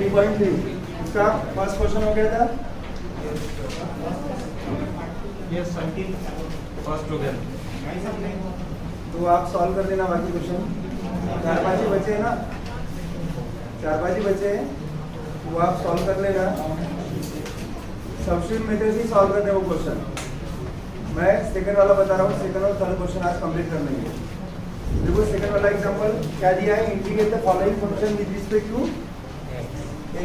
3.3 इसका first question हो गया था। यस 17 फर्स्ट हो गया। तो आप सॉल्व कर देना बाकी क्वेश्चन। 4-5 ही बचे हैं ना, 4-5 ही बचे हैं, वो आप सॉल्व कर लेना। सब्स्टिट्यूट मेथड से सॉल्व करने वो क्वेश्चन। मैं सेकंड वाला बता रहा हूँ, सेकंड और थर्ड क्वेश्चन आज कंप्लीट कर लेंगे। देखो सेकंड वाला एग्जांपल क्या दिया है, integrate the following function with respect to x।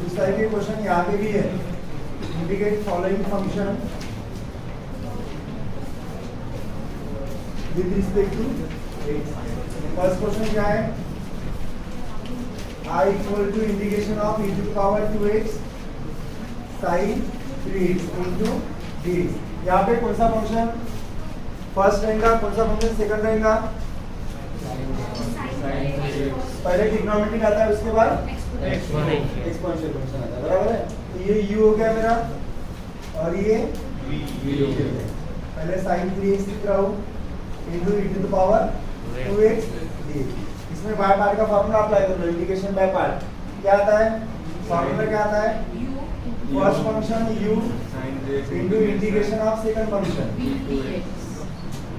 इस टाइप के क्वेश्चन यहाँ पे भी है, integrate following function with respect to x। First question क्या है, I equal to integration of e to power 2x sin 3x into dx। यहाँ पे कौन सा फंक्शन फर्स्ट रहेगा, कौन सा फंक्शन सेकंड रहेगा? पहले ट्रिग्नोमेट्रिक आता है, उसके बाद एक्सपोनेंशियल फंक्शन आता है, बराबर है। तो ये u हो गया मेरा और ये v हो गया। पहले sin 3x लिख रहा हूँ into e to power 2x dx। इसमें बाय पार्ट का फॉर्मूला अप्लाई कर लो, इंटीग्रेशन बाय पार्ट क्या आता है, फॉर्मूला क्या आता है, first function u into integration of second function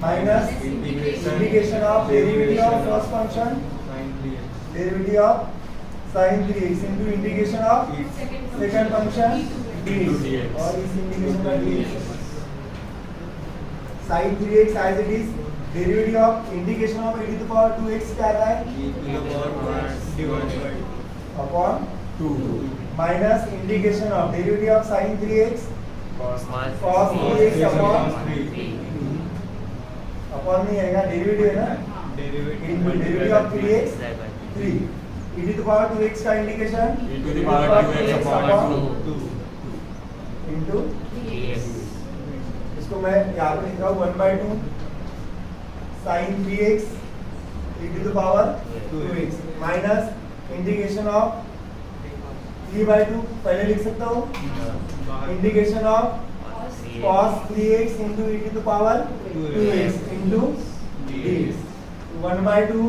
minus integration of derivative of first function derivative of sin 3x into integration of second function dx और इस इंटीग्रेशन का dx। sin 3x as it is, derivative of integration of e to the power 2x क्या आता है, e to the power 1 upon 2 minus integration of derivative of sin 3x cos 3x upon नहीं आएगा, derivative है ना, derivative of 3x 3 e to the power 2x का integration e to the power 2x upon 2 into dx। इसको मैं यहां पे लिख रहा हूं 1/2 sin 3x e to the power 2x minus integration of 3/2 पहले लिख सकता हूँ, integration of cos 3x into e to the power 2x into dx। 1/2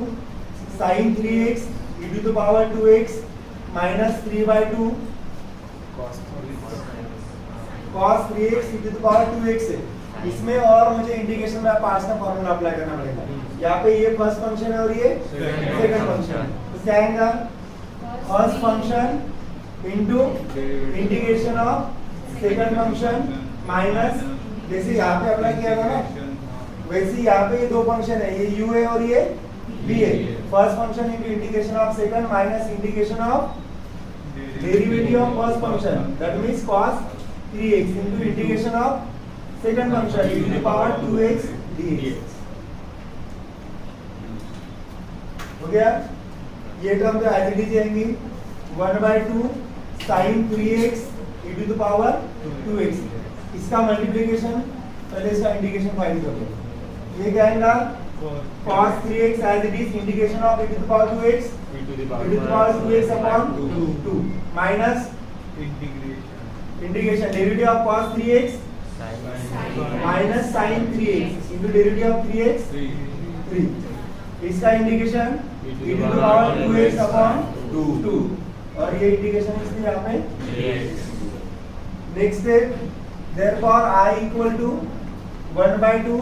sin 3x e to the power 2x minus 3/2 cos 3x e to the power 2x है। इसमें और मुझे integration में पास का फॉर्मूला अप्लाई करना पड़ेगा। यहाँ पे ये फर्स्ट फंक्शन है और ये सेकंड फंक्शन, तो क्या आएगा, first function into integration of second function minus, जैसे यहाँ पे अप्लाई किया था ना वैसे यहाँ पे ये दो फंक्शन है, ये u है और ये v है। First function into integration of second minus integration of derivative of first function that means cos 3x into integration of second function e to the power 2x dx। हो गया, ये term तो as it is आएंगी 1/2 sin 3x e to the power 2x। इसका multiplication पहले इसका integration find कर लो, ये क्या आएगा cos 3x as it is integration of e to the power 2x e to the power 2x upon 2 minus integration derivative of cos 3x minus sin 3x into derivative of 3x 3। इसका integration e to the power 2x upon 2 और ये integration इसलिए यहाँ पे। Next step, therefore I equal to 1/2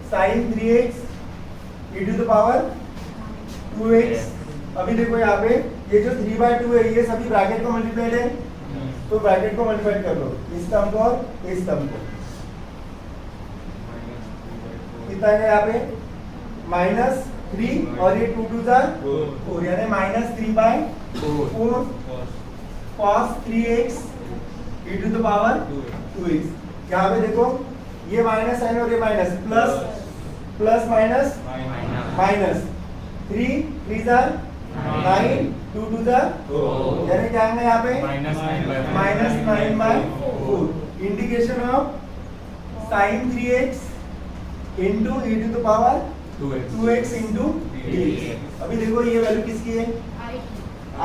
sin 3x e to the power 2x। अभी देखो यहाँ पे ये जो 3/2 है ये सभी ब्रैकेट को मल्टीप्लाई है, तो ब्रैकेट को मल्टीप्लाई कर लो, इस टर्म को और इस टर्म को। कितना है यहाँ पे -3 और ये 2 2 4 यानी -3/4 cos 3x e to the power 2x। यहाँ पे देखो ये माइनस साइन और ये माइनस, प्लस माइनस माइनस, 3 3 9 2 2 यानी क्या आएगा यहाँ पे -9/4 integration of sin 3x into e to the power 2x into dx। अभी देखो ये वैल्यू किसकी है,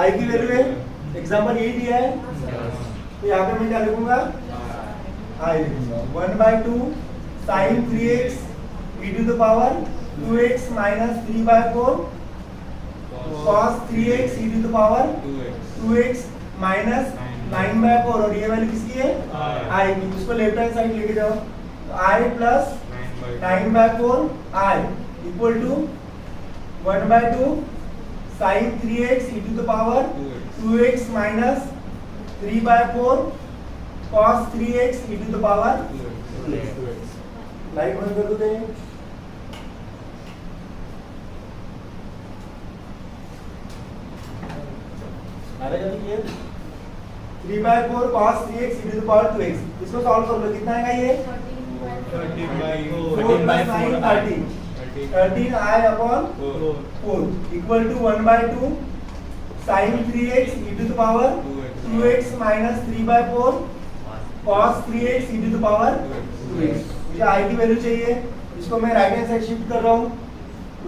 i की वैल्यू है, एग्जांपल यही दिया है, तो यहाँ पे मैं क्या लिखूंगा, i लिखूंगा 1/2 sin 3x e to the power 2x minus 3/4 cos 3x e to the power 2x minus 9/4 और ये वैल्यू किसकी है i की, उसको लेफ्ट हैंड साइड लेके जाओ तो i plus 9/4 i equal to 1/2 sin 3x e to the power 2x minus 3/4 cos 3x e to the power 2x। Light बंद कर दो दे ये 3/4 cos 3x e to the power 2x, इसको solve कर लो कितना आएगा ये 13 i upon 4 equal to 1/2 sin 3x e to the power 2x minus 3/4 cos 3x e to the power 2x। मुझे i की वैल्यू चाहिए, इसको मैं राइट हैंड साइड शिफ्ट कर रहा हूँ।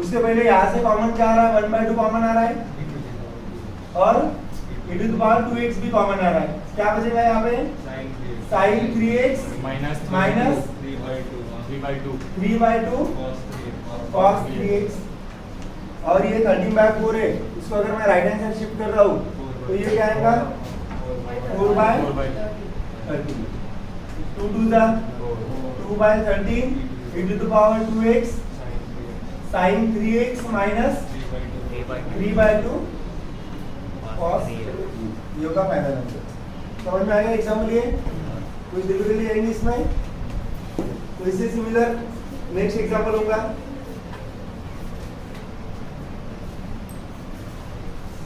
उससे पहले यहाँ से कॉमन क्या आ रहा है 1/2 कॉमन आ रहा है और e to the power 2x भी कॉमन आ रहा है, क्या बचेगा यहाँ पे sin 3x minus 3/2 cos 3x और ये 13/4 है, इसको अगर मैं राइट हैंड साइड शिफ्ट कर रहा हूँ तो ये क्या आएगा 4/13 2 2 जा 2/13 e to the power 2x sin 3x minus 3/2 cos ये होगा फाइनल आंसर। समझ में आएगा एग्जाम्पल? ये कुछ डिफिकल्टी आएंगी इसमें, तो इससे सिमिलर नेक्स्ट एग्जाम्पल होगा।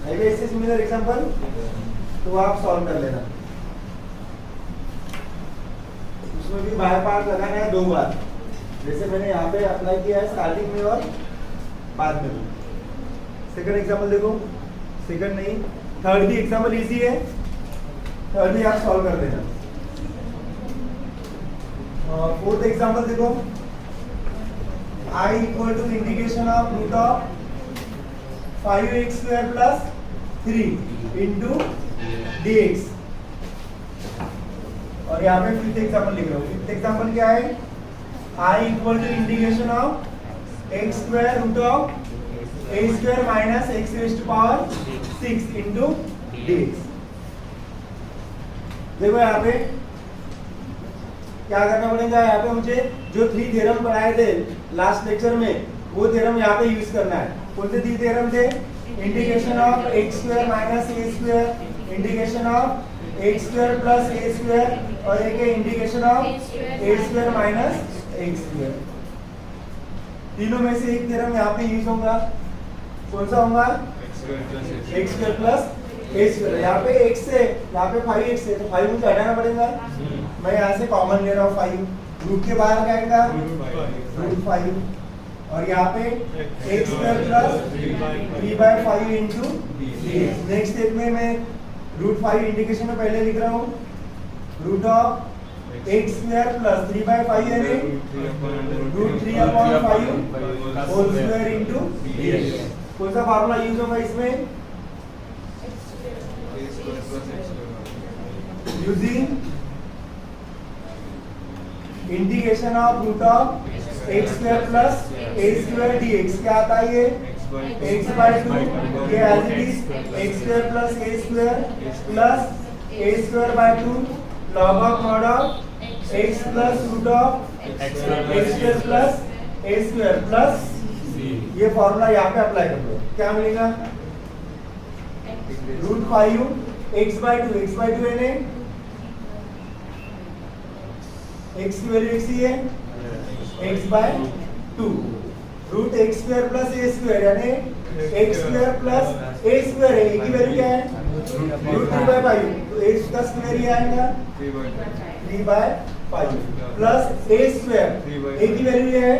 आएगा इससे सिमिलर एग्जाम्पल तो आप सॉल्व कर लेना। उसमें भी बाय पार्ट लगाना है 2 बार, जैसे मैंने यहाँ पे अप्लाई किया है स्टार्टिंग में और बाद में भी। सेकंड एग्जाम्पल देखो, सेकंड नहीं थर्ड भी एग्जाम्पल इजी है, थर्ड भी आप सॉल्व कर देना। फोर्थ एग्जाम्पल देखो, i equal to integration of root of 5x square plus 3 into dx। और यहाँ पे फिफ्थ एग्जाम्पल लिख रहा हूँ। फिफ्थ एग्जाम्पल क्या है, i equal to integration of x square root of a square minus x raise to power 6 into dx। देखो यहाँ पे क्या करना पड़ेगा, यहाँ पे मुझे जो 3 थ्योरम पढ़ाए थे लास्ट लेक्चर में वो थ्योरम यहाँ पे यूज करना है। कौन से 3 थ्योरम थे, integration of x square minus a square, integration of x square plus a square और एक है integration of a square minus x square. तीनों में से एक थ्योरम यहाँ पे यूज होगा, कौन सा होगा x square plus a square. यहाँ पे x से यहाँ पे 5x है तो 5 मुझे हटाना पड़ेगा, मैं यहाँ से कॉमन ले रहा हूँ 5, रूट के बाहर क्या आएगा रूट 5 और यहाँ पे x square plus 3/5 into dx। Next step में मैं रूट 5 इंटीग्रेशन में पहले लिख रहा हूँ, root of x square plus 3/5 यानी root 3/5 whole square into dx। कौन सा फार्मूला यूज होगा इसमें, using integration of root of x square plus a square dx। क्या आता है ये x/2, ये as it is x square plus a square plus a square 2 log of mod of x plus root of x square plus a square plus ये formula यहाँ पे apply कर दो, क्या मिलेगा रूट 5 x/2 यानी x की वैल्यू x ही है x/2 root x square plus a square यानी x square plus a square है, a की वैल्यू क्या है रूट 3/5 तो a का स्क्वायर ही आएगा 3/5 प्लस a स्क्वायर, a की वैल्यू ये है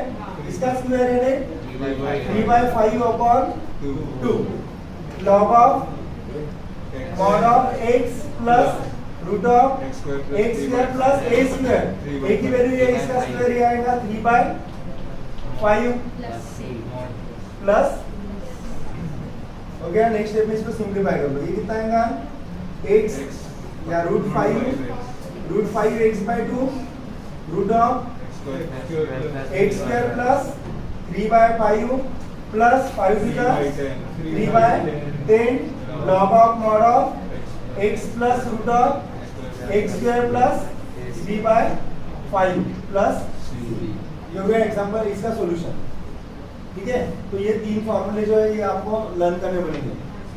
इसका स्क्वायर है 3/5 upon 2 log of mod of x plus root of x square plus a square, a की वैल्यू ये इसका स्क्वायर ही आएगा 3/5 प्लस हो गया। नेक्स्ट स्टेप में इसको सिंपलीफाई कर लो, ये कितना आएगा x या root 5 x/2 root of x square plus 3/5 plus 5 to the 3/10 log of mod of x plus root of x square plus 3/5 plus ये हो गया एग्जाम्पल इसका सॉल्यूशन। ठीक है, तो ये तीन फॉर्मूले जो है ये आपको लर्न करने पड़ेंगे,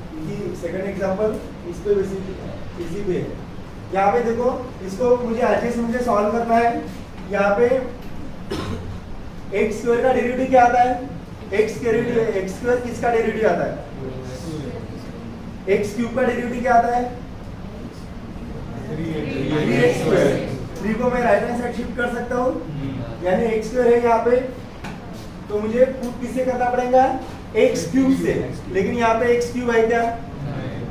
क्योंकि सेकंड एग्जाम्पल इस पे इसी पे है। यहाँ पे देखो, इसको मुझे एडजस्टमेंट से सॉल्व करना है। यहाँ पे एक्स स्क्वायर का डेरिवेटिव क्या आता है? एक्स स्क्वायर किसका डेरिवेटिव आता है? एक्स क्यूब का डेरिवेटिव क्या आता है? 3x square. 3 को मैं राइट हैंड साइड शिफ्ट कर सकता हूँ, यानी एक्स स्क्वायर है यहाँ पे, तो मुझे पुट किससे करना पड़ेगा? एक्स क्यूब से। लेकिन यहाँ पे एक्स क्यूब है क्या?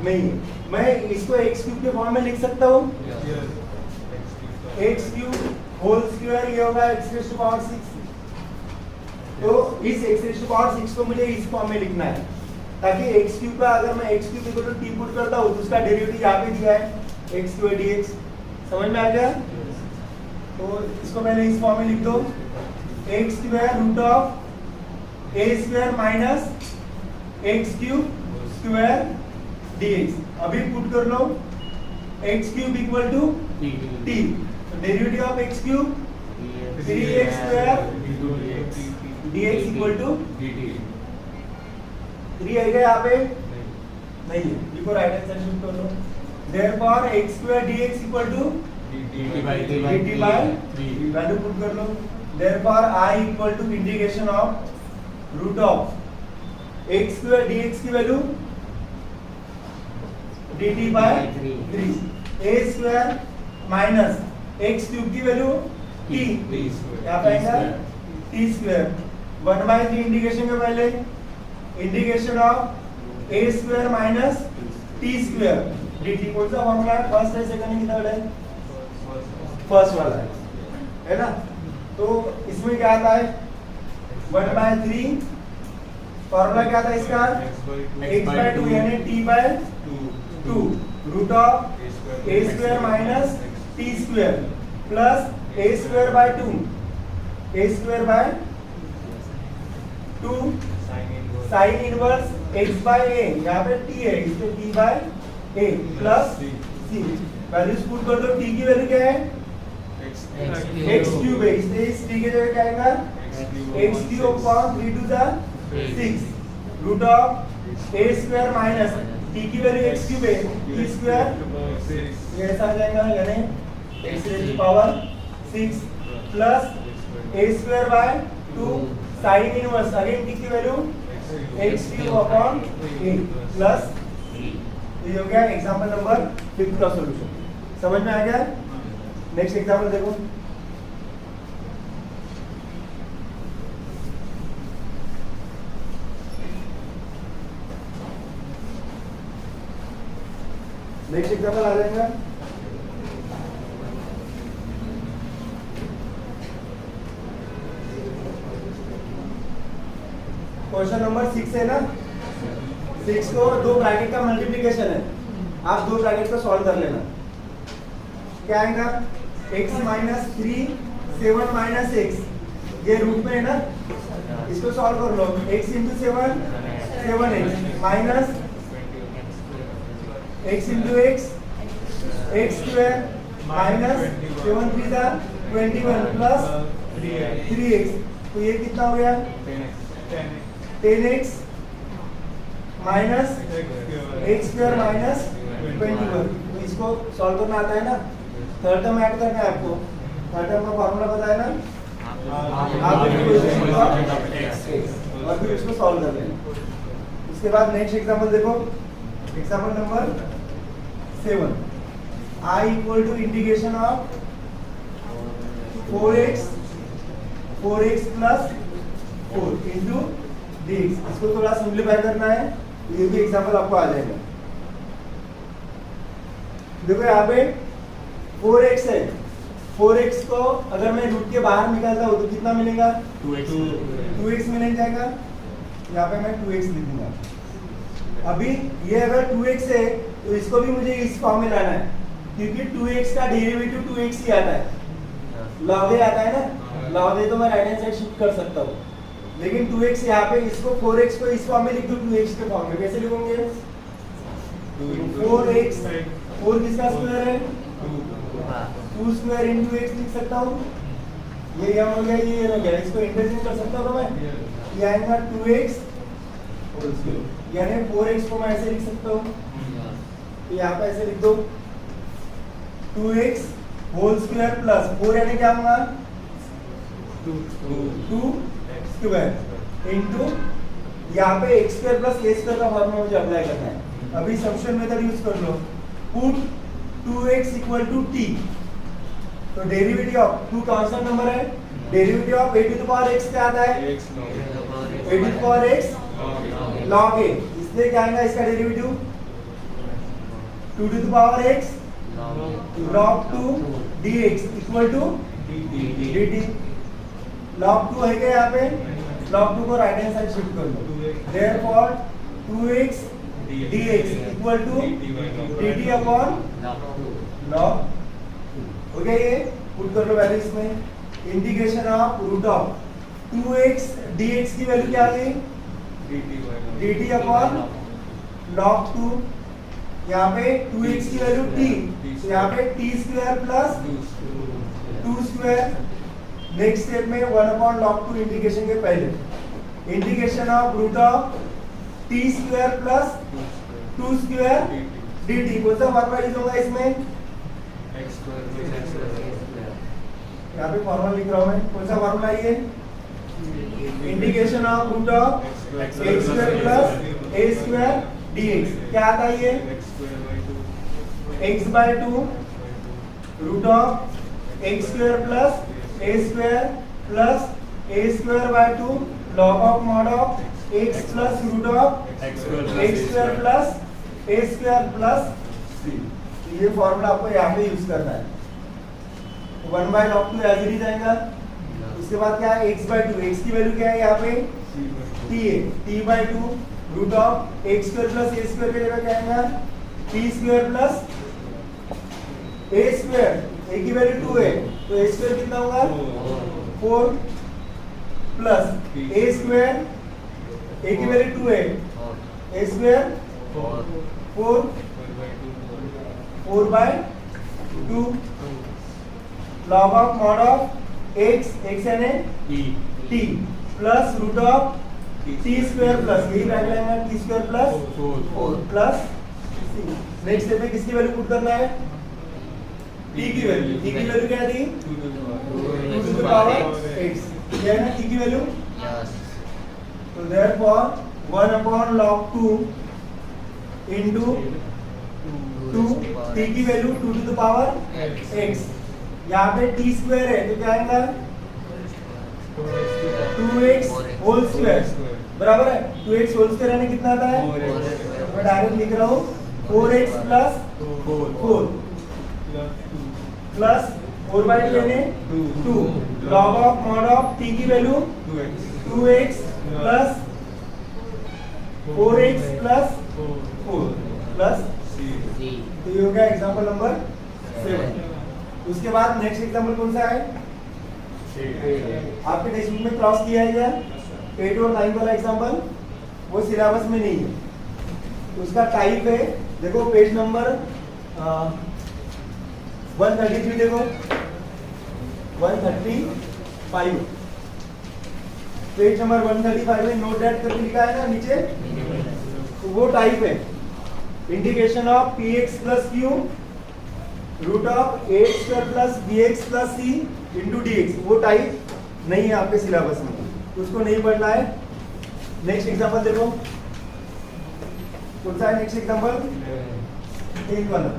नहीं। मैं इसको एक्स क्यूब के फॉर्म में लिख सकता हूँ, एक्स क्यूब होल स्क्वायर, ये होगा एक्स रेज़ टू पावर 6। तो इस एक्स रेज़ टू पावर 6 को मुझे इस फॉर्म में लिखना है, ताकि एक्स क्यूब का अगर मैं x cube equal to t put करता हूँ तो उसका डेरिवेटिव यहाँ पे दिया है एक्स स्क्वायर डीएक्स। समझ में आ गया? तो इसको मैंने इस फॉर्म में लिख दो, X square root of A square minus X cube square DX. अभी पुट कर लो, X cube equal to T, तो derivative of X cube 3x square dx equal to 3 आएगा यहाँ पे, नहीं है, लिखो राइट हैंड साइड शिफ्ट कर लो। Therefore x square dx equal to dt by 3, value put कर लो। Therefore I equal to integration of root of x square dx की value dt by 3, a square minus x cube की value t, यहाँ पे आएगा t square 1/3 integration के पहले integration of a square minus t square dt। कौन सा formula है? फर्स्ट है, सेकंड है, कितना है? फर्स्ट वाला है ना? तो इसमें क्या आता है? 1/3 फॉर्मूला क्या था इसका? x/2 यानी t/2 root of a square minus t square plus a square by 2, a square by 2 sine inverse x by a, यहाँ पे t है, इसलिए t by a plus c। Values put कर दो, t की वैल्यू क्या है? x क्यूब है, इसलिए इस t की जगह क्या आएगा? x cube upon 3 to the 6 root of a square minus t की वैल्यू x क्यूब है, t स्क्वायर ये ऐसा आ जाएगा, यानी x raise to power 6 plus a square by 2 sine inverse again t की value x cube upon a plus, ये हो गया एग्जांपल नंबर 5 का सॉल्यूशन। समझ में आ गया? नेक्स्ट एग्जांपल देखो, नेक्स्ट एग्जांपल आ जाएगा क्वेश्चन नंबर 6 है ना? 6 को दो ब्रैकेट का मल्टीप्लिकेशन है, आप दो ब्रैकेट को सॉल्व कर लेना। क्या आएगा? x माइनस 3 7 माइनस x, ये रूट में है ना, इसको सॉल्व कर लो। x into 7 7x minus x into x x square minus 7 3 जा 21 प्लस 3x, तो ये कितना हो गया? 10x minus x square minus 21। तो इसको सॉल्व करना आता है ना? थर्ड टर्म ऐड करना है आपको, थर्ड टर्म का फॉर्मूला पता है ना? आप और फिर इसको सॉल्व कर लेना। उसके बाद नेक्स्ट एग्जांपल देखो, example number 7, I equal to integration of 4x plus 4 into dx। इसको थोड़ा सिंप्लीफाई करना है, ये भी एग्जांपल आपको आ जाएगा। देखो यहाँ पे 4x है, 4x को अगर मैं रूट के बाहर निकालता हूँ तो कितना मिलेगा? 2x मिल जाएगा। यहाँ पे मैं 2x लिख दूंगा। अभी ये अगर 2x है तो इसको भी मुझे इस फॉर्म में लाना है, क्योंकि 2x का डेरिवेटिव 2x ही आता है, लॉग आता है ना, लॉग ए तो मैं राइट हैंड साइड शिफ्ट कर सकता हूँ, लेकिन 2x यहाँ पे इसको 4x को इस फॉर्म में लिख दूँ 2x के फॉर्म में, कैसे लिखोगे? 4x 4 किसका स्क्वायर है? 2 स्क्वायर इंटू x लिख सकता हूँ, ये यहाँ हो गया, ये हो गया, इसको इंटरचेंज कर सकता हूँ मैं, ये आएगा 2x होल स्क्वायर, यानी 4x को मैं ऐसे लिख सकता हूँ, तो यहाँ पे ऐसे लिख दो 2x होल स्क्वायर प्लस 4 यानी क्या होगा? 2 स्क्वायर इंटू यहाँ पे x square plus a square का फॉर्मूला मुझे अप्लाई करना है। अभी सब्स्टिट्यूशन मेथड यूज कर लो, put 2x equal to t, तो डेरिवेटिव ऑफ 2 कांस्टेंट नंबर है, derivative of a to the power x क्या आता है? a to the power x log a, इसलिए क्या आएगा इसका derivative? 2 to the power x log 2 dx equal to dt, log 2 है क्या यहाँ पे? log 2 को राइट हैंड साइड शिफ्ट कर लो, therefore 2x dx equal to dt upon log, हो गया ये? पुट कर लो वैल्यू इसमें, integration of root of 2x dx की वैल्यू क्या आ गई? dt अपॉन log 2, यहाँ पे 2x की वैल्यू t, तो यहाँ पे t square plus 2 square, next step में 1 अपॉन log 2 इंटीग्रेशन के पहले, integration of root of t square plus 2 square dt, कौन सा फॉर्मूला यूज होगा इसमें? यहाँ पे फॉर्मूला लिख रहा हूँ मैं, कौन सा फॉर्मूला ये? Integration of root of x square plus a square dx, क्या आता है ये? x by 2 root of x square plus a square plus a square by 2 log of mod of x plus root of x square plus a square plus c, ये formula आपको यहाँ पे use करना है। 1 बाय log 2 एज इट इज आएगा, उसके बाद क्या है? x बाय 2, x की वैल्यू क्या है यहाँ पे? t है, t by 2 root of x square plus a square की जगह क्या आएगा? t square plus a square, a की वैल्यू 2 है, तो a स्क्वायर कितना होगा? 4 प्लस a स्क्वायर, a की वैल्यू 2 है, a square 4 by 2 log of mod of x यानी t plus root of t square plus, यही वैल्यू आएगा t square plus 4 plus c, next step में किसकी वैल्यू पुट करना है? t की वैल्यू, t की वैल्यू क्या थी? 2 टू द पावर x, क्या है ना t की वैल्यू? तो therefore 1 upon log 2 into 2, t की value 2 to the power x, यहाँ पे t स्क्वायर है तो क्या आएगा? 2x होल स्क्वायर बराबर है, 2x होल स्क्वायर यानी कितना आता है? मैं डायरेक्ट लिख रहा हूँ 4x प्लस 4 प्लस 4 बाई 2 यानी 2 log of mod of t की value 2x plus 4x plus 4 plus c, तो ये हो गया एग्जांपल नंबर 7। उसके बाद नेक्स्ट एग्जांपल कौन सा है? आपके टेक्स्ट बुक में क्रॉस किया है क्या? 8 और 9 वाला एग्जांपल, वो सिलेबस में नहीं है, उसका टाइप है, देखो पेज नंबर 133, देखो 135, पेज नंबर 135 में नोट दैट करके लिखा है ना नीचे, तो वो टाइप है integration of px plus q root of ax square plus bx plus c into dx, वो टाइप नहीं है आपके सिलेबस में, उसको नहीं पढ़ना है। नेक्स्ट एग्जांपल देखो, कौन सा है नेक्स्ट एग्जांपल? 10 वाला,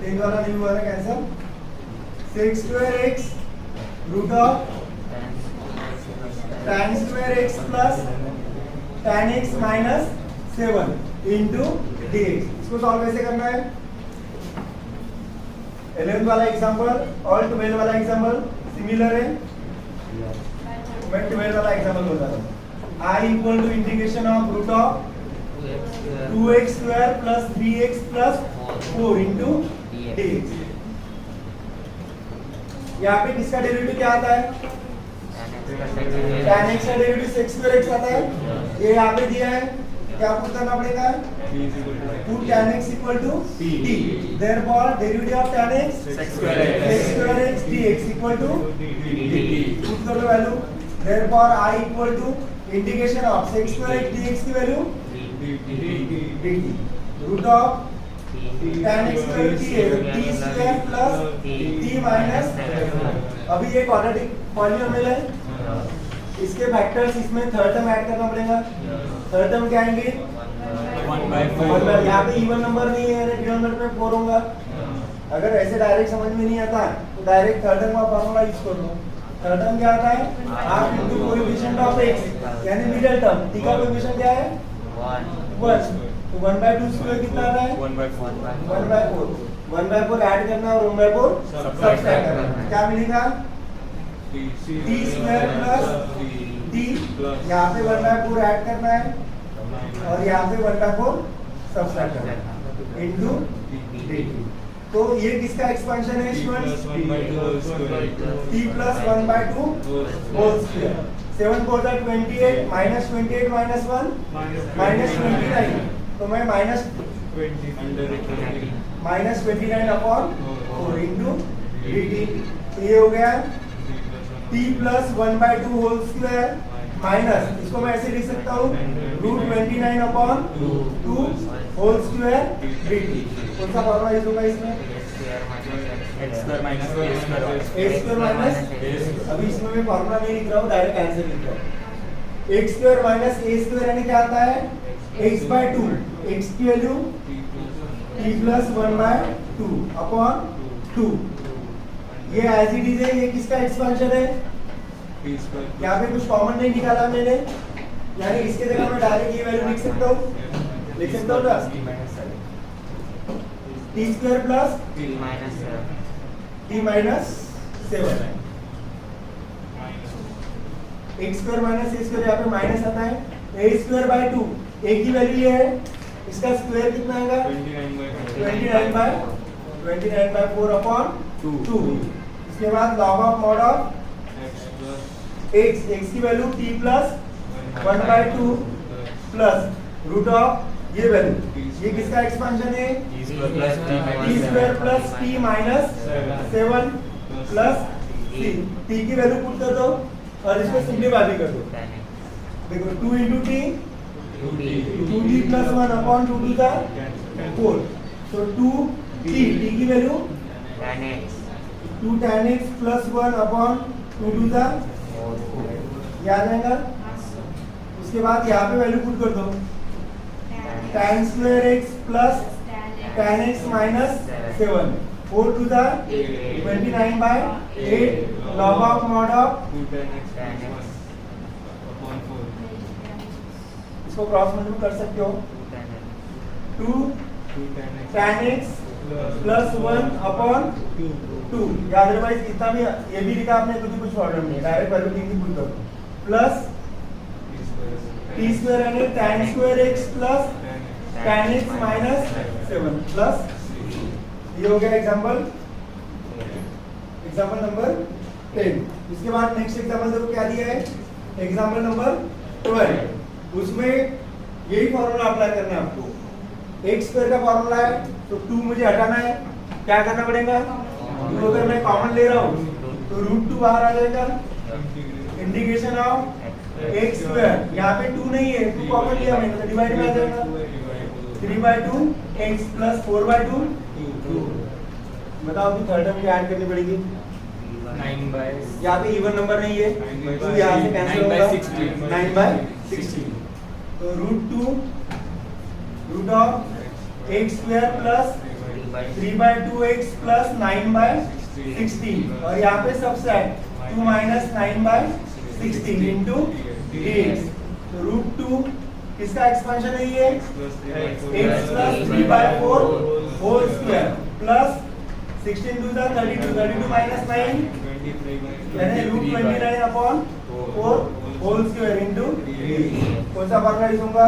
10 वाला नहीं हुआ था cancel. sec square x root of tan square x plus tan x minus 7 into dx, इसको सॉल्व कैसे करना है? 11 वाला एग्जांपल और 12 वाला एग्जांपल सिमिलर है, मैं 12 वाला एग्जांपल बोल रहा हूँ। i equal to integration of root of 2x square plus 3x plus 4 into dx, यहाँ पे किसका डेरिवेटिव क्या आता है? tan x का डेरिवेटिव sec square x आता है। ये यहाँ पे दिया है, क्या पुट करना पड़ेगा? Put tan x equal to t. Therefore derivative of tan x sec square x dx equal to dt. Put कर लो value. Therefore I equal to integration of sec square x dx की value dt. Root of tan x square t t square plus t minus। अभी ये quadratic polynomial है, इसके factors इसमें third term add करना पड़ेगा। थर्ड टर्म क्या आएंगे? 1/4। यहाँ पे इवन नंबर नहीं है, डिनोमिनेटर में 4 होगा। अगर ऐसे डायरेक्ट समझ में नहीं आता तो डायरेक्ट थर्ड टर्म का फॉर्मूला यूज कर लो। थर्ड टर्म क्या आता है? Half into coefficient of x यानी मिडिल टर्म। t का कोएफिशिएंट क्या है? 1। तो 1/2 स्क्वायर कितना आता है? 1/4। 1/4 ऐड करना और 1/4 सब्ट्रैक्ट करना। क्या मिलेगा? t स्क्वायर प्लस t, यहाँ पे 1/4 ऐड करना है और यहाँ पे 1/4 सब्ट्रैक्ट करना है इनटू dt। तो ये किसका एक्सपेंशन है students? t plus 1/2 whole square. 7 4 जा 28 माइनस 28 माइनस 1 माइनस 29। तो मैं माइनस 29 अपॉन 4 इनटू dt। तो ये हो गया t plus 1/2 whole square minus, इसको मैं ऐसे लिख सकता हूँ √29 अपॉन 2 होल स्क्वायर dt। कौन सा फॉर्मूला यूज होगा इसमें? x square minus a square। a square minus, अभी इसमें मैं फॉर्मूला नहीं लिख रहा हूँ, डायरेक्ट आंसर लिख रहा हूँ। x square minus a square यानी क्या आता है? x/2। x की वैल्यू t प्लस 1/2 अपॉन 2। ये एज इट इज है, ये किसका एक्सपेंशन है? यहाँ पे कुछ कॉमन नहीं निकाला मैंने, यानी इसके जगह मैं डायरेक्ट ये वैल्यू लिख सकता हूँ ना, t square plus t minus 7। x square minus a square, यहाँ पे माइनस आता है। a स्क्वायर बाय 2, a की वैल्यू ये है, इसका स्क्वायर कितना आएगा? 29/4 अपॉन 2। इसके बाद log of mod of x की value t plus 1/2 plus root of ये वैल्यू, ये किसका एक्सपेंशन है? t square plus t minus 7 plus t की वैल्यू पुट कर दो और इसको सिंप्लीफाई भी कर दो। देखो 2 into t 2t plus 1 upon 2 to the 4। तो 2t की value 2 tan x plus 1 upon 2 to the 4 याद आएगा। उसके बाद यहाँ पे वैल्यू पुट कर दो tan square x plus tan x minus 7 4 to the 29/8 log of mod of इसको क्रॉस मल्टीप्लाई कर सकते हो। 2 tan x प्लस 1 अपॉन 2, या अदरवाइज इतना भी, ये भी लिखा आपने तो कुछ प्रॉब्लम नहीं, डायरेक्ट वैल्यू की पुट करो प्लस t स्क्वायर यानी tan square x plus tan x minus 7 plus, ये हो गया एग्जांपल नंबर 10। इसके बाद नेक्स्ट एग्जांपल देखो क्या दिया है, एग्जांपल नंबर 12। उसमें यही फॉर्मूला अप्लाई करना है आपको। x स्क्वायर का फॉर्मूला है तो 2 मुझे हटाना है, क्या करना पड़ेगा? तो अगर मैं कॉमन ले रहा हूँ तो √2 बाहर आ जाएगा, इंटीग्रेशन ऑफ x स्क्वायर, यहाँ पे 2 नहीं है, 2 कॉमन लिया मैंने तो डिवाइड में आ जाएगा 3/2 x प्लस 4/2। बताओ कि थर्ड टर्म क्या ऐड करनी पड़ेगी? 9/, यहाँ पे इवन नंबर नहीं है तो यहाँ से कैंसिल होगा 9/16। तो √2 root of x square plus 3/2x plus 9/16 और यहाँ पे सब्ट्रैक्ट 2 माइनस 9/16 इनटू dx। तो √2 किसका एक्सपेंशन है? ये x plus 3/4 whole square plus 16 to the 32 minus 9 यानी √29 अपॉन 4 होल स्क्वायर इनटू कौन सा फॉर्मूला यूज होगा?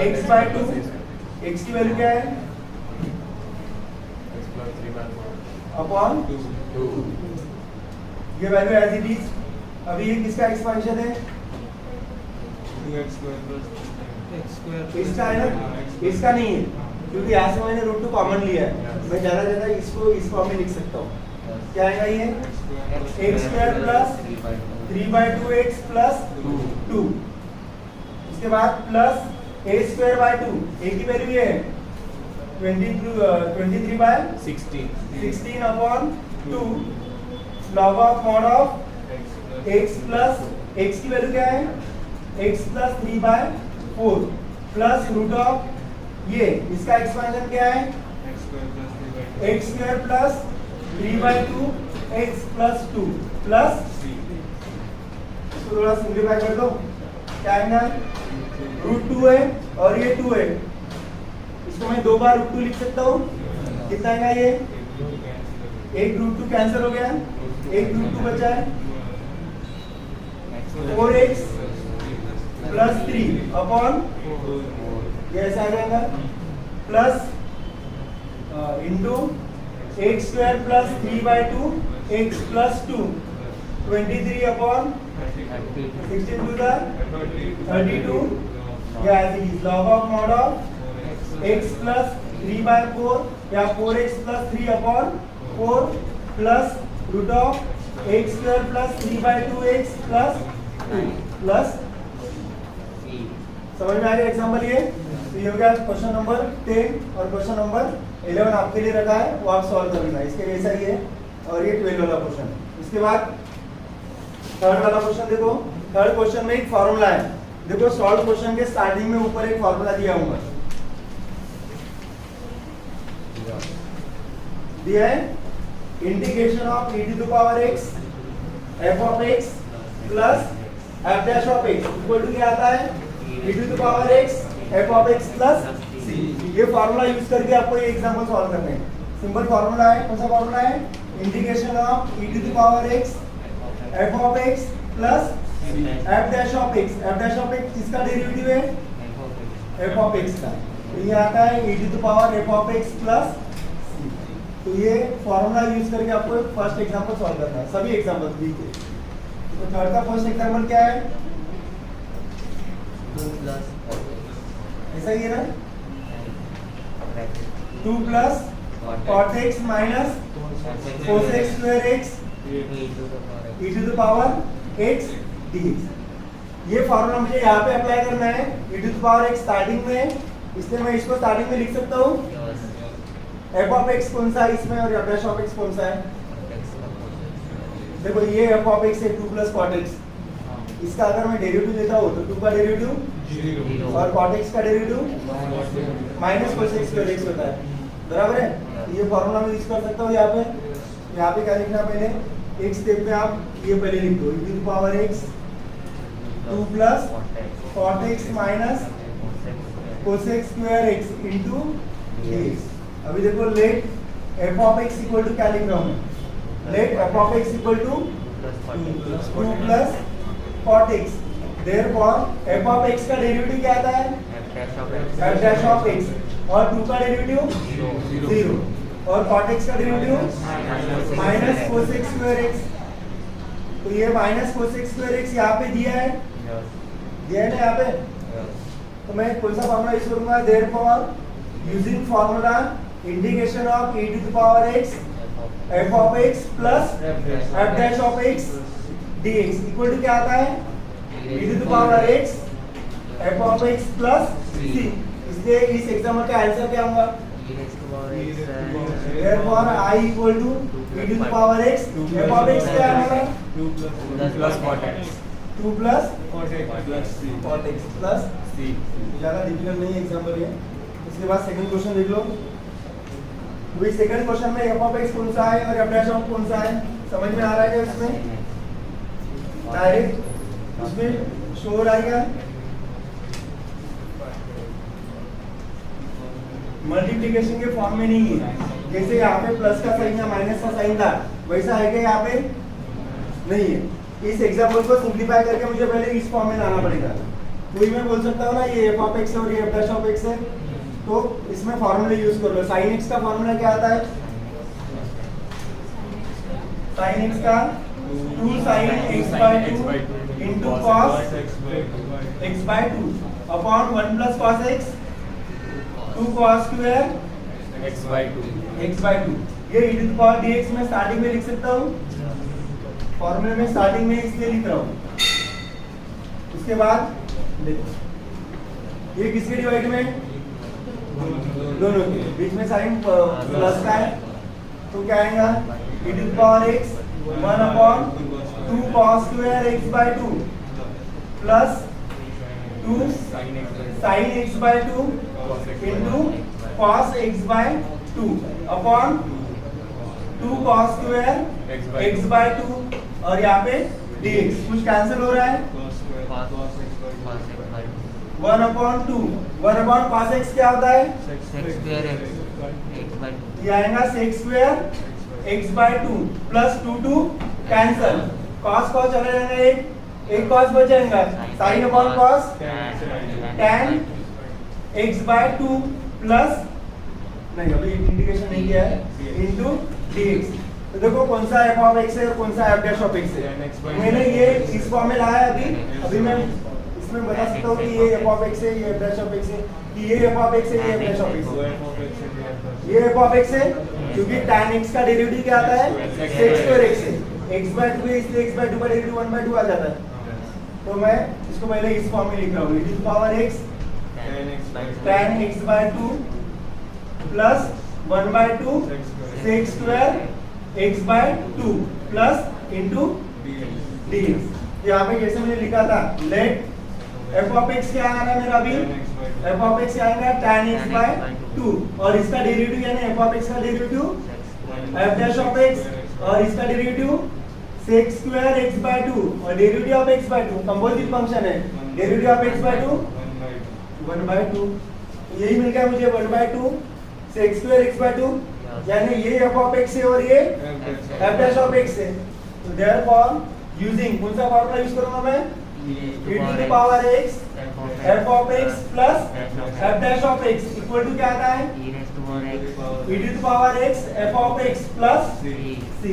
x/2। x की वैल्यू क्या है? अपॉन 2। ये वैल्यू एज इट इज। अभी ये किसका एक्सपेंशन है? इसका है ना, इसका नहीं है, क्योंकि यहाँ से मैंने √2 कॉमन लिया है। मैं ज्यादा इसको इस फॉर्म में लिख सकता हूँ। क्या आएगा ये? x square plus 3/2x plus 2। इसके बाद plus a square by 2। a की वैल्यू ये है 23/16 upon 2 log of mod of x plus x की वैल्यू क्या है? x plus 3/4 plus root of ये इसका एक्सपेंशन क्या है? x square plus 3/2x plus 2 plus इसको थोड़ा सिंप्लीफाई कर दो। क्या आएगा? √2 है और ये 2 है, इसको मैं 2 बार √2 लिख सकता हूँ। कितना आएगा ये? एक √2 कैंसिल हो गया, एक √2 बचा है। 4x प्लस 3 अपॉन ये ऐसा आ जाएगा plus into x square plus 3/2x plus 2 23 upon 16 to the 32 या log of mod of x plus 3/4 या 4x plus 3 upon 4 plus root of x square plus 3/2x plus 2 plus. समझ में आ गया example ये? तो ये हो गया क्वेश्चन नंबर 10 और क्वेश्चन नंबर 11 आपके लिए रखा है, वो आप सॉल्व कर लेना। इसके जैसा ही है और ये 12 वाला क्वेश्चन। इसके बाद थर्ड वाला क्वेश्चन देखो। थर्ड क्वेश्चन में एक फॉर्मूला है। देखो सॉल्व क्वेश्चन के स्टार्टिंग में ऊपर एक फॉर्मूला दिया हुआ दिया है, integration of e to the power x f of x plus f dash of x equal to क्या आता है? e to the power x f of x plus c। ये फार्मूला यूज करके आपको ये एग्जांपल सॉल्व करने हैं। Simple formula है। कौन सा फार्मूला है? Integration of e to the power x f of x plus f dash of x। f dash of x किसका डेरिवेटिव है? f ऑफ x का। तो ये आता है e to the power f of x plus c। तो ये formula use करके आपको फर्स्ट एग्जांपल सॉल्व करना है, सभी एग्जांपल्स दी थे। तो थर्ड का फर्स्ट एग्जांपल क्या है? 2 प्लस ऐसा ही है ना, 2 plus cot x minus cos x square x e to the power x dx। ये फॉर्मूला मुझे यहाँ पे अप्लाई करना है। e to the power x starting में, इसलिए मैं इसको स्टार्टिंग में लिख सकता हूँ। f ऑफ x कौन सा है इसमें और f डैश ऑफ x कौन सा है? देखो ये f ऑफ x है 2 प्लस cot x। इसका अगर मैं डेरिवेटिव लेता हूँ तो 2 का डेरिवेटिव 0 और cot x का derivative minus cos x square x होता है, बराबर है। ये फॉर्मूला मैं यूज कर सकता हूँ। यहाँ पे क्या लिखना? पहले एक स्टेप में आप ये पहले लिख दो, e to the power x 2 plus cot x minus cos x square x into dx। अभी देखो let f of x equal to क्या लिख रहा हूँ मैं? Let f of x equal to 2 plus cot x। Therefore f of x का derivative क्या आता है? f डैश ऑफ x और 2 का डेरिवेटिव 0 और cot x का derivative minus cos x square x। तो ये minus cos x square x यहाँ पे दिया है ना यहाँ पे। तो मैं कौन सा फॉर्मूला यूज करूंगा? Therefore using formula integration of e to the power x f of x plus f dash of x dx equal to क्या आता है? e to the power x f of x plus c। इसलिए इस example का answer क्या होगा? Therefore I equal to e to the power x f of x क्या होगा? 2 plus cot x 2 plus cot x plus c। ज़्यादा difficult नहीं है एग्जाम्पल ये। इसके बाद सेकंड क्वेश्चन देख लो। वही सेकंड क्वेश्चन में f of x कौन सा है और f डैश ऑफ कौन सा है? समझ में आ रहा है क्या? इसमें डायरेक्ट उसमें शो हो रहा है। मल्टीप्लिकेशन के फॉर्म में नहीं है। जैसे यहाँ पे प्लस का साइन या माइनस का साइन था, वैसा है क्या यहाँ पे? नहीं है। इस एग्जाम्पल को सिंप्लीफाई करके मुझे पहले इस फॉर्म में लाना पड़ेगा। तो मैं बोल सकता हूँ ना ये f ऑफ x है और ये f डैश ऑफ x है, तो इसमें फॉर्मूला यूज कर लो। साइन x का फॉर्मूला क्या आता है? साइन एक्स का 2 sine x by 2 into cos x by 2 upon 1 plus cos x 2 cos square x by 2। ये e to the power dx में स्टार्टिंग में लिख सकता हूँ, फॉर्मूले में स्टार्टिंग में इसलिए लिख रहा हूँ। उसके बाद देखो ये किसके डिवाइड में, दोनों के बीच में साइन प्लस का है, तो क्या आएगा e to the power x 1 upon 2 cos square x by 2 plus 2 sin x by 2 into cos x by 2 upon 2 cos square x by 2 और यहाँ पे dx कुछ कैंसिल हो रहा है, 1 अपॉन 2 1 अपॉन cos x क्या होता है, ये आएगा sec square x by 2 plus 2 cancel, cos cos चला जाएगा, एक cos बच जाएगा, sin अपॉन cos tan x by 2 plus नहीं अभी इंडिकेशन नहीं किया है इनटू dx। तो देखो कौन सा f ऑफ x है और कौन सा f डैश ऑफ x है। मैंने ये इस फॉर्म में लाया अभी मैं इसमें बता सकता हूँ कि ये f ऑफ x है, ये f डैश ऑफ x है, कि ये f ऑफ x है, ये f डैश ऑफ x है। ये f ऑफ x है क्योंकि tan x का डेरिवेटिव क्या आता है, sec स्क्वायर x है, x बाय 2 है इसलिए x बाय 2 का डेरिवेटिव 1 बाय 2 आ जाता है। तो मैं इसको पहले इस फॉर्म में लिख रहा हूँ, e to the power x tan x by 2 plus 1 by 2 sec square x by 2 plus into dx। यहाँ पे जैसे मैंने लिखा था लेट f ऑफ x क्या आना है मेरा अभी, f ऑफ x आएगा tan x बाय 2 और इसका डेरिवेटिव यानी f ऑफ x का derivative f dash of x और इसका derivative sec square x by 2 और derivative of x by 2 composite function है, derivative of x by 2 1 by 2, यही मिल गया मुझे 1 by 2 sec square x by 2 यानी ये f ऑफ x है और ये f डैश ऑफ x है। तो देयरफॉर यूजिंग कौन सा फार्मूला यूज करूंगा मैं, e to the power x f of x plus f dash of x equal to क्या आता है, e to the power x f of x plus c।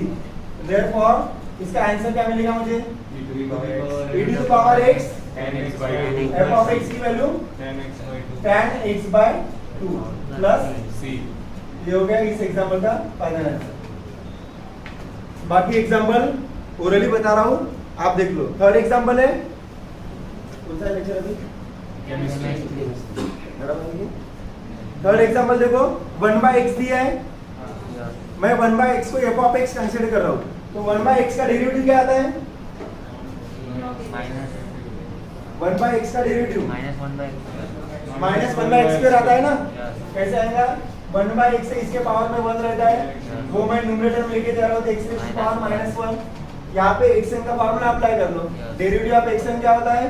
Therefore इसका आंसर क्या मिलेगा मुझे, e to the power x f of x की value tan x by 2 plus c। ये हो गया इस एग्जांपल का फाइनल आंसर। बाकी एग्जांपल ओरली बता रहा हूँ, आप देख लो। थर्ड एग्जांपल है कौन सा लेक्चर अभी, थर्ड एग्जांपल देखो 1 बाय x दिया है, मैं 1 बाय x को f ऑफ x कंसीडर कर रहा हूँ, तो 1 बाय x का डेरिवेटिव क्या आता है, 1 बाय x का derivative minus 1 by x square आता है ना, कैसे आएगा, 1 बाय x से इसके पावर में 1 रहता है, वो मैं न्यूमरेटर में लेके जा रहा हूँ तो x की पावर -1, यहाँ पे xn का फार्मूला अप्लाई कर लो, डेरिवेटिव ऑफ xn क्या होता है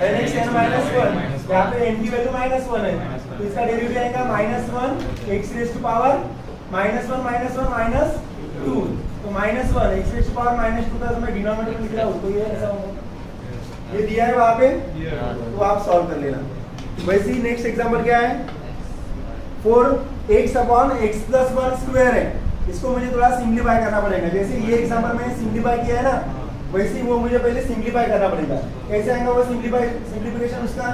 nxn -1, यहाँ पे n की वैल्यू -1 है तो इसका डेरिवेटिव आएगा -1 x रेज़ टू पावर -1 -2, तो -1 x रेज़ टू पावर -2 का मैं डिनोमिनेटर में लिख रहा हूँ तो ये ऐसा होगा, ये दिया है वहाँ पे तो आप सॉल्व कर लेना। वैसे ही नेक्स्ट एग्जांपल क्या है, 4x upon x plus 1 square है, इसको मुझे थोड़ा सिंप्लीफाई करना पड़ेगा। जैसे ये एग्जांपल मैंने सिंप्लीफाई किया है ना, वैसे ही वो मुझे पहले सिंप्लीफाई करना पड़ेगा। कैसे आएगा वो सिंप्लीफिकेशन उसका,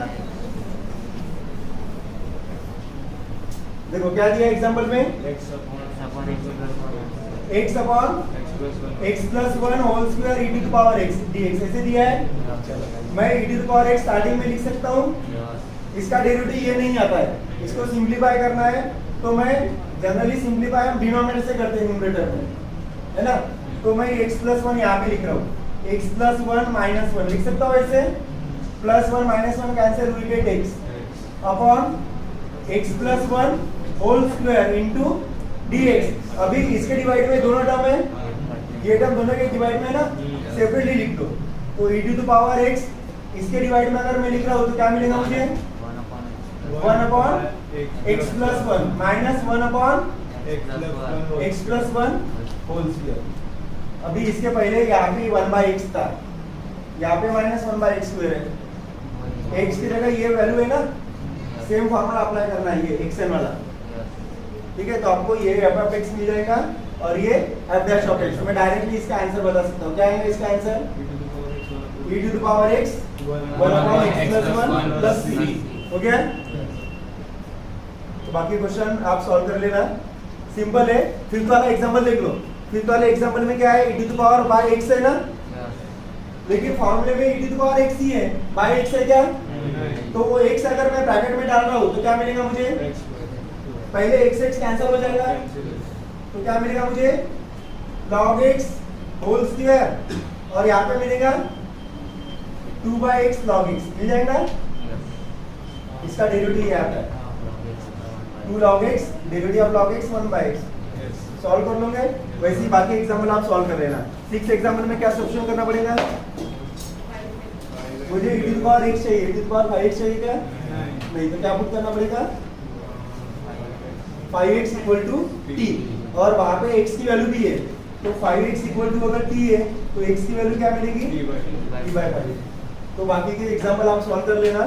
देखो क्या दिया एग्जांपल में, x upon x plus 1 whole square e to the power x dx ऐसे दिया है। मैं e to the power x starting में लिख सकता हूँ, इसका डेरिवेटिव ये नहीं आता है, इसको सिंप्लीफाई करना है तो मैं जनरली सिंप्लीफाई हम डिनोमिनेटर से करते हैं न्यूमरेटर में, है ना, तो मैं x प्लस 1 यहाँ पे लिख रहा हूँ, x प्लस 1 माइनस 1 लिख सकता हूँ ऐसे, plus 1 minus 1 cancel, we get x upon x plus 1 whole square into dx। अभी इसके डिवाइड में दोनों टर्म है, ये टर्म दोनों के डिवाइड में ना सेपरेटली लिख दो, तो e to the power x इसके डिवाइड में अगर मैं लिख रहा हूँ तो क्या मिलेगा मुझे, 1 upon x plus 1 minus 1 upon x plus 1 whole square. अभी इसके पहले यहाँ पे 1 बाय x था, यहाँ पे माइनस 1 बाय x स्क्वायर है, x की जगह ये वैल्यू है ना, सेम फॉर्मूला अप्लाई करना है ये xn वाला, ठीक है। तो आपको ये f ऑफ x मिल जाएगा और ये f dash of x। तो मैं डायरेक्टली इसका आंसर बता सकता हूँ। क्या आएगा इसका answer? e to the power x 1 upon x plus 1 plus c। हो गया? तो बाकी क्वेश्चन आप सॉल्व कर लेना, सिंपल है। फिफ्थ वाला एग्जांपल देख लो। फिफ्थ वाले एग्जांपल में क्या है? e to the power by x है ना, लेकिन फॉर्मूले में e to the power x ही है, by x है क्या? तो वो x अगर मैं ब्रैकेट में डाल रहा हूँ तो क्या मिलेगा मुझे? पहले x x कैंसिल हो जाएगा, तो क्या मिलेगा मुझे? log x होल स्क्वायर, और यहाँ पे मिलेगा 2 by x log x मिल जाएगा। इसका डेरिवेटिव यहाँ पे 2 log x, derivative of log x 1 by x। Solve कर लोगे। वैसे ही बाकी एग्जांपल आप सॉल्व कर लेना। 6 एग्जांपल में क्या सब्स्टिट्यूट करना पड़ेगा? मुझे e to the power x चाहिए, e to the power 5x चाहिए क्या? नहीं, तो क्या पुट करना पड़ेगा? 5x इक्वल टू t, और वहां पे x की वैल्यू भी है, तो 5x इक्वल टू अगर t है तो x की वैल्यू क्या मिलेगी? t by 5। तो बाकी के एग्जांपल आप सॉल्व कर लेना।